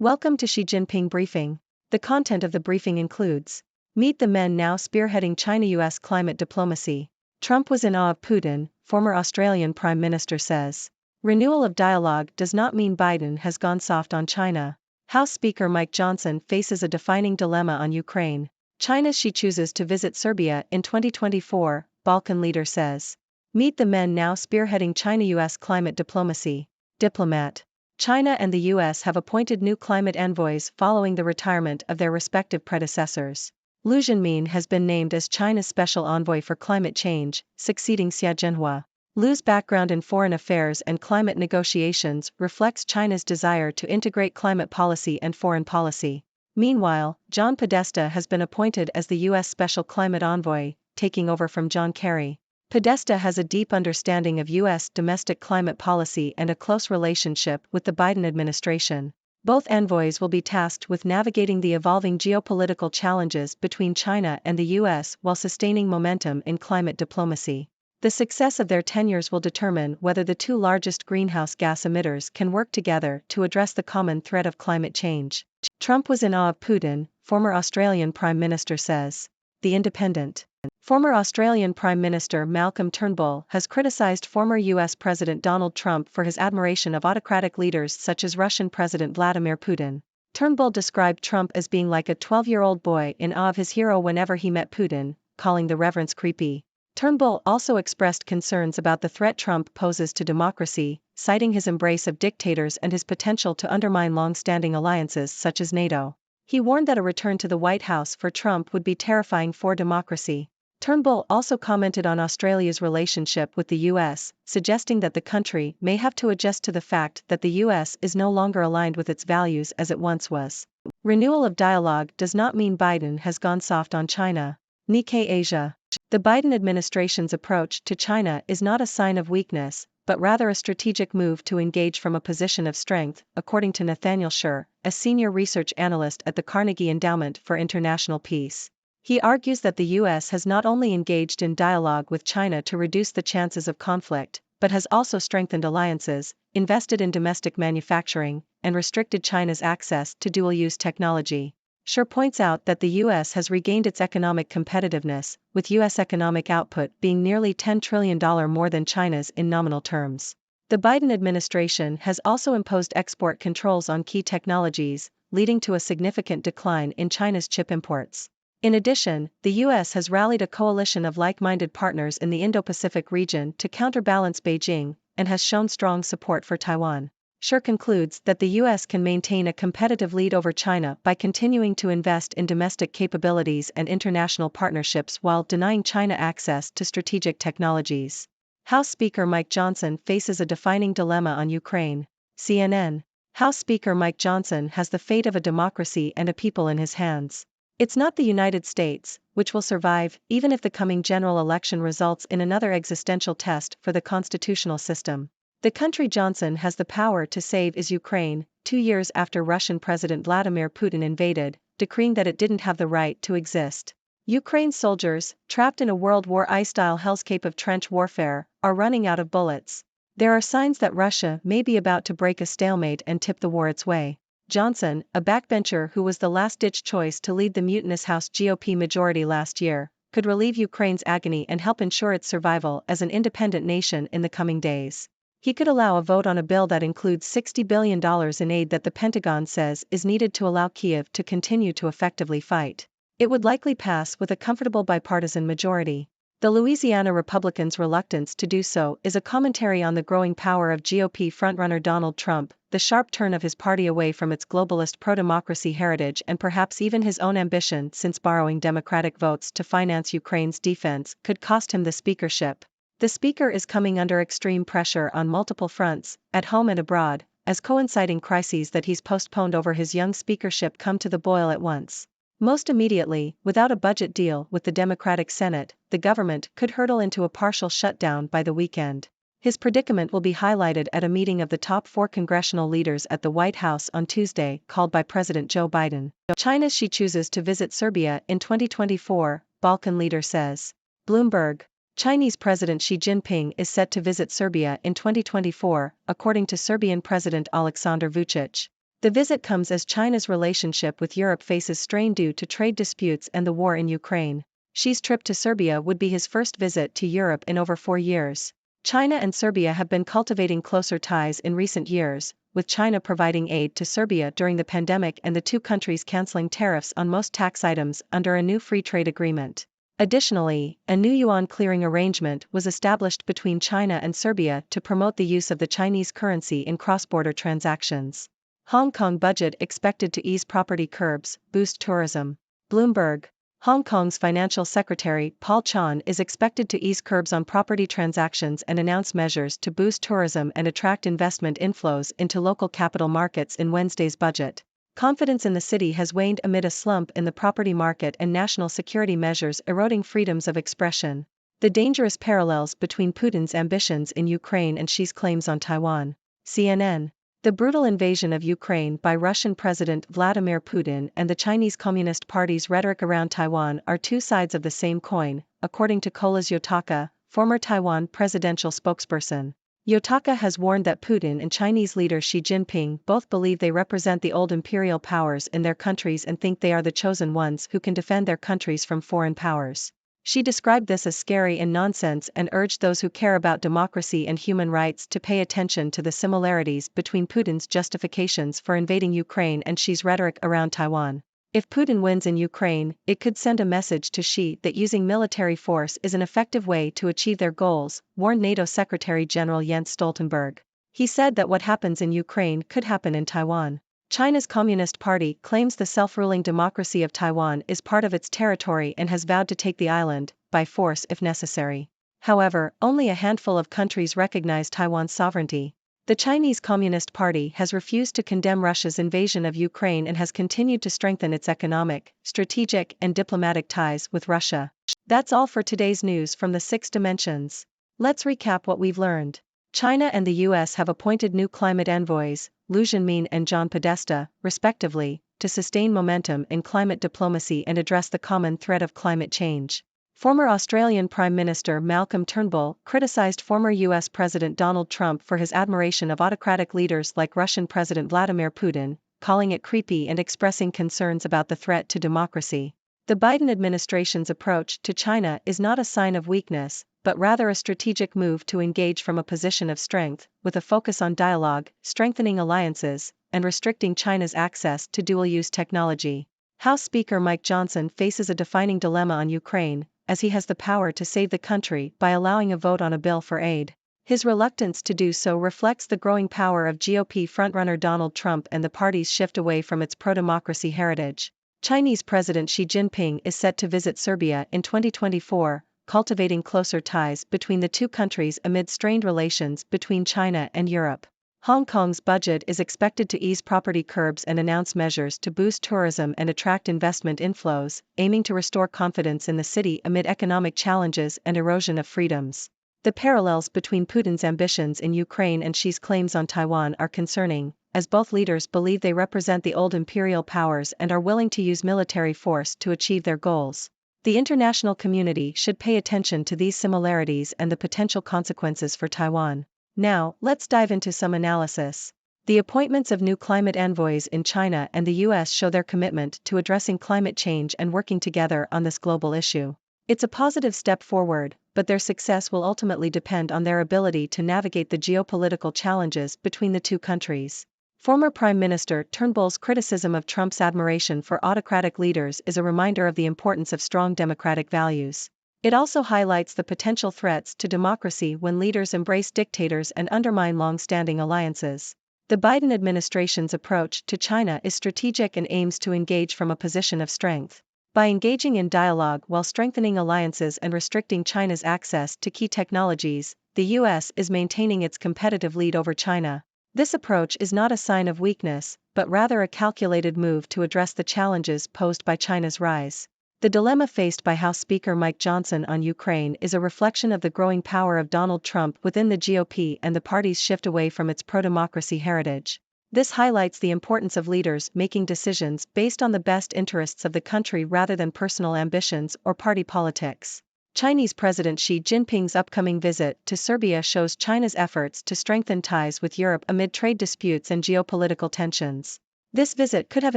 Welcome to Xi Jinping Briefing. The content of the briefing includes: Meet the men now spearheading China-US climate diplomacy. Trump was in awe of Putin, former Australian Prime Minister says. Renewal of dialogue does not mean Biden has gone soft on China. House Speaker Mike Johnson faces a defining dilemma on Ukraine. China's Xi chooses to visit Serbia in 2024, Balkan leader says. Meet the men now spearheading China-US climate diplomacy. Diplomat. China and the US have appointed new climate envoys following the retirement of their respective predecessors. Liu Zhenmin has been named as China's special envoy for climate change, succeeding Xia Zhenhua. Liu's background in foreign affairs and climate negotiations reflects China's desire to integrate climate policy and foreign policy. Meanwhile, John Podesta has been appointed as the U.S. Special Climate Envoy, taking over from John Kerry. Podesta has a deep understanding of U.S. domestic climate policy and a close relationship with the Biden administration. Both envoys will be tasked with navigating the evolving geopolitical challenges between China and the U.S. while sustaining momentum in climate diplomacy. The success of their tenures will determine whether the two largest greenhouse gas emitters can work together to address the common threat of climate change. Trump was in awe of Putin, former Australian Prime Minister says. The Independent. Former Australian Prime Minister Malcolm Turnbull has criticized former U.S. President Donald Trump for his admiration of autocratic leaders such as Russian President Vladimir Putin. Turnbull described Trump as being like a 12-year-old boy in awe of his hero whenever he met Putin, calling the reverence creepy. Turnbull also expressed concerns about the threat Trump poses to democracy, citing his embrace of dictators and his potential to undermine long-standing alliances such as NATO. He warned that a return to the White House for Trump would be terrifying for democracy. Turnbull also commented on Australia's relationship with the US, suggesting that the country may have to adjust to the fact that the US is no longer aligned with its values as it once was. Renewal of dialogue does not mean Biden has gone soft on China. Nikkei Asia. The Biden administration's approach to China is not a sign of weakness, but rather a strategic move to engage from a position of strength, according to Nathaniel Scher, a senior research analyst at the Carnegie Endowment for International Peace. He argues that the U.S. has not only engaged in dialogue with China to reduce the chances of conflict, but has also strengthened alliances, invested in domestic manufacturing, and restricted China's access to dual-use technology. Scher points out that the U.S. has regained its economic competitiveness, with U.S. economic output being nearly $10 trillion more than China's in nominal terms. The Biden administration has also imposed export controls on key technologies, leading to a significant decline in China's chip imports. In addition, the U.S. has rallied a coalition of like-minded partners in the Indo-Pacific region to counterbalance Beijing, and has shown strong support for Taiwan. Scher concludes that the U.S. can maintain a competitive lead over China by continuing to invest in domestic capabilities and international partnerships while denying China access to strategic technologies. House Speaker Mike Johnson faces a defining dilemma on Ukraine. CNN. House Speaker Mike Johnson has the fate of a democracy and a people in his hands. It's not the United States, which will survive, even if the coming general election results in another existential test for the constitutional system. The country Johnson has the power to save is Ukraine, 2 years after Russian President Vladimir Putin invaded, decreeing that it didn't have the right to exist. Ukraine's soldiers, trapped in a World War I-style hellscape of trench warfare, are running out of bullets. There are signs that Russia may be about to break a stalemate and tip the war its way. Johnson, a backbencher who was the last-ditch choice to lead the mutinous House GOP majority last year, could relieve Ukraine's agony and help ensure its survival as an independent nation in the coming days. He could allow a vote on a bill that includes $60 billion in aid that the Pentagon says is needed to allow Kyiv to continue to effectively fight. It would likely pass with a comfortable bipartisan majority. The Louisiana Republicans' reluctance to do so is a commentary on the growing power of GOP frontrunner Donald Trump, the sharp turn of his party away from its globalist pro-democracy heritage and perhaps even his own ambition, since borrowing Democratic votes to finance Ukraine's defense could cost him the speakership. The speaker is coming under extreme pressure on multiple fronts, at home and abroad, as coinciding crises that he's postponed over his young speakership come to the boil at once. Most immediately, without a budget deal with the Democratic Senate, the government could hurtle into a partial shutdown by the weekend. His predicament will be highlighted at a meeting of the top 4 congressional leaders at the White House on Tuesday, called by President Joe Biden. China's Xi chooses to visit Serbia in 2024, Balkan leader says. Bloomberg. Chinese President Xi Jinping is set to visit Serbia in 2024, according to Serbian President Aleksandar Vučić. The visit comes as China's relationship with Europe faces strain due to trade disputes and the war in Ukraine. Xi's trip to Serbia would be his first visit to Europe in over 4 years. China and Serbia have been cultivating closer ties in recent years, with China providing aid to Serbia during the pandemic and the two countries canceling tariffs on most tax items under a new free trade agreement. Additionally, a new yuan clearing arrangement was established between China and Serbia to promote the use of the Chinese currency in cross-border transactions. Hong Kong budget expected to ease property curbs, boost tourism. Bloomberg. Hong Kong's Financial Secretary Paul Chan is expected to ease curbs on property transactions and announce measures to boost tourism and attract investment inflows into local capital markets in Wednesday's budget. Confidence in the city has waned amid a slump in the property market and national security measures eroding freedoms of expression. The dangerous parallels between Putin's ambitions in Ukraine and Xi's claims on Taiwan. CNN. The brutal invasion of Ukraine by Russian President Vladimir Putin and the Chinese Communist Party's rhetoric around Taiwan are two sides of the same coin, according to Kolas Yotaka, former Taiwan presidential spokesperson. Yotaka has warned that Putin and Chinese leader Xi Jinping both believe they represent the old imperial powers in their countries and think they are the chosen ones who can defend their countries from foreign powers. She described this as scary and nonsense and urged those who care about democracy and human rights to pay attention to the similarities between Putin's justifications for invading Ukraine and Xi's rhetoric around Taiwan. If Putin wins in Ukraine, it could send a message to Xi that using military force is an effective way to achieve their goals, warned NATO Secretary General Jens Stoltenberg. He said that what happens in Ukraine could happen in Taiwan. China's Communist Party claims the self-ruling democracy of Taiwan is part of its territory and has vowed to take the island, by force if necessary. However, only a handful of countries recognize Taiwan's sovereignty. The Chinese Communist Party has refused to condemn Russia's invasion of Ukraine and has continued to strengthen its economic, strategic, and diplomatic ties with Russia. That's all for today's news from the 6 Dimensions. Let's recap what we've learned. China and the US have appointed new climate envoys, Liu Zhenmin and John Podesta, respectively, to sustain momentum in climate diplomacy and address the common threat of climate change. Former Australian Prime Minister Malcolm Turnbull criticized former US President Donald Trump for his admiration of autocratic leaders like Russian President Vladimir Putin, calling it creepy and expressing concerns about the threat to democracy. The Biden administration's approach to China is not a sign of weakness, but rather a strategic move to engage from a position of strength, with a focus on dialogue, strengthening alliances, and restricting China's access to dual-use technology. House Speaker Mike Johnson faces a defining dilemma on Ukraine, as he has the power to save the country by allowing a vote on a bill for aid. His reluctance to do so reflects the growing power of GOP frontrunner Donald Trump and the party's shift away from its pro-democracy heritage. Chinese President Xi Jinping is set to visit Serbia in 2024, cultivating closer ties between the two countries amid strained relations between China and Europe. Hong Kong's budget is expected to ease property curbs and announce measures to boost tourism and attract investment inflows, aiming to restore confidence in the city amid economic challenges and erosion of freedoms. The parallels between Putin's ambitions in Ukraine and Xi's claims on Taiwan are concerning, as both leaders believe they represent the old imperial powers and are willing to use military force to achieve their goals. The international community should pay attention to these similarities and the potential consequences for Taiwan. Now, let's dive into some analysis. The appointments of new climate envoys in China and the US show their commitment to addressing climate change and working together on this global issue. It's a positive step forward, but their success will ultimately depend on their ability to navigate the geopolitical challenges between the two countries. Former Prime Minister Turnbull's criticism of Trump's admiration for autocratic leaders is a reminder of the importance of strong democratic values. It also highlights the potential threats to democracy when leaders embrace dictators and undermine long-standing alliances. The Biden administration's approach to China is strategic and aims to engage from a position of strength. By engaging in dialogue while strengthening alliances and restricting China's access to key technologies, the US is maintaining its competitive lead over China. This approach is not a sign of weakness, but rather a calculated move to address the challenges posed by China's rise. The dilemma faced by House Speaker Mike Johnson on Ukraine is a reflection of the growing power of Donald Trump within the GOP and the party's shift away from its pro-democracy heritage. This highlights the importance of leaders making decisions based on the best interests of the country rather than personal ambitions or party politics. Chinese President Xi Jinping's upcoming visit to Serbia shows China's efforts to strengthen ties with Europe amid trade disputes and geopolitical tensions. This visit could have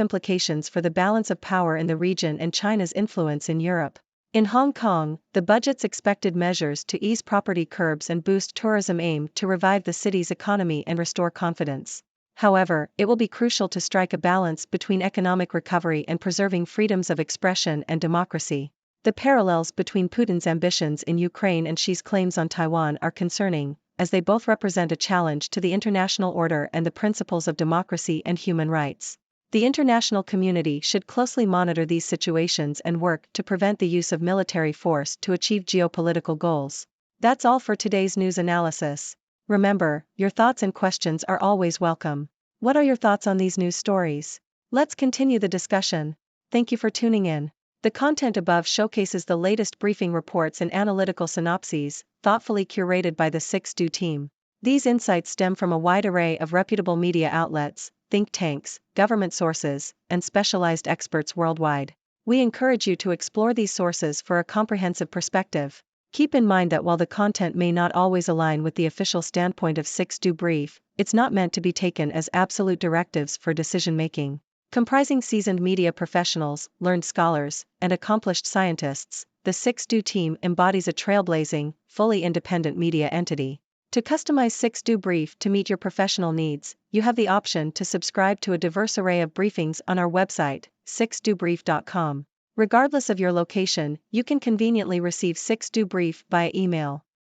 implications for the balance of power in the region and China's influence in Europe. In Hong Kong, the budget's expected measures to ease property curbs and boost tourism aim to revive the city's economy and restore confidence. However, it will be crucial to strike a balance between economic recovery and preserving freedoms of expression and democracy. The parallels between Putin's ambitions in Ukraine and Xi's claims on Taiwan are concerning, as they both represent a challenge to the international order and the principles of democracy and human rights. The international community should closely monitor these situations and work to prevent the use of military force to achieve geopolitical goals. That's all for today's news analysis. Remember, your thoughts and questions are always welcome. What are your thoughts on these news stories? Let's continue the discussion. Thank you for tuning in. The content above showcases the latest briefing reports and analytical synopses, thoughtfully curated by the 6Do team. These insights stem from a wide array of reputable media outlets, think tanks, government sources, and specialized experts worldwide. We encourage you to explore these sources for a comprehensive perspective. Keep in mind that while the content may not always align with the official standpoint of 6Do Brief, it's not meant to be taken as absolute directives for decision-making. Comprising seasoned media professionals, learned scholars, and accomplished scientists, the 6Do team embodies a trailblazing, fully independent media entity. To customize 6Do Brief to meet your professional needs, you have the option to subscribe to a diverse array of briefings on our website, 6dobrief.com. Regardless of your location, you can conveniently receive 6Do Brief via email.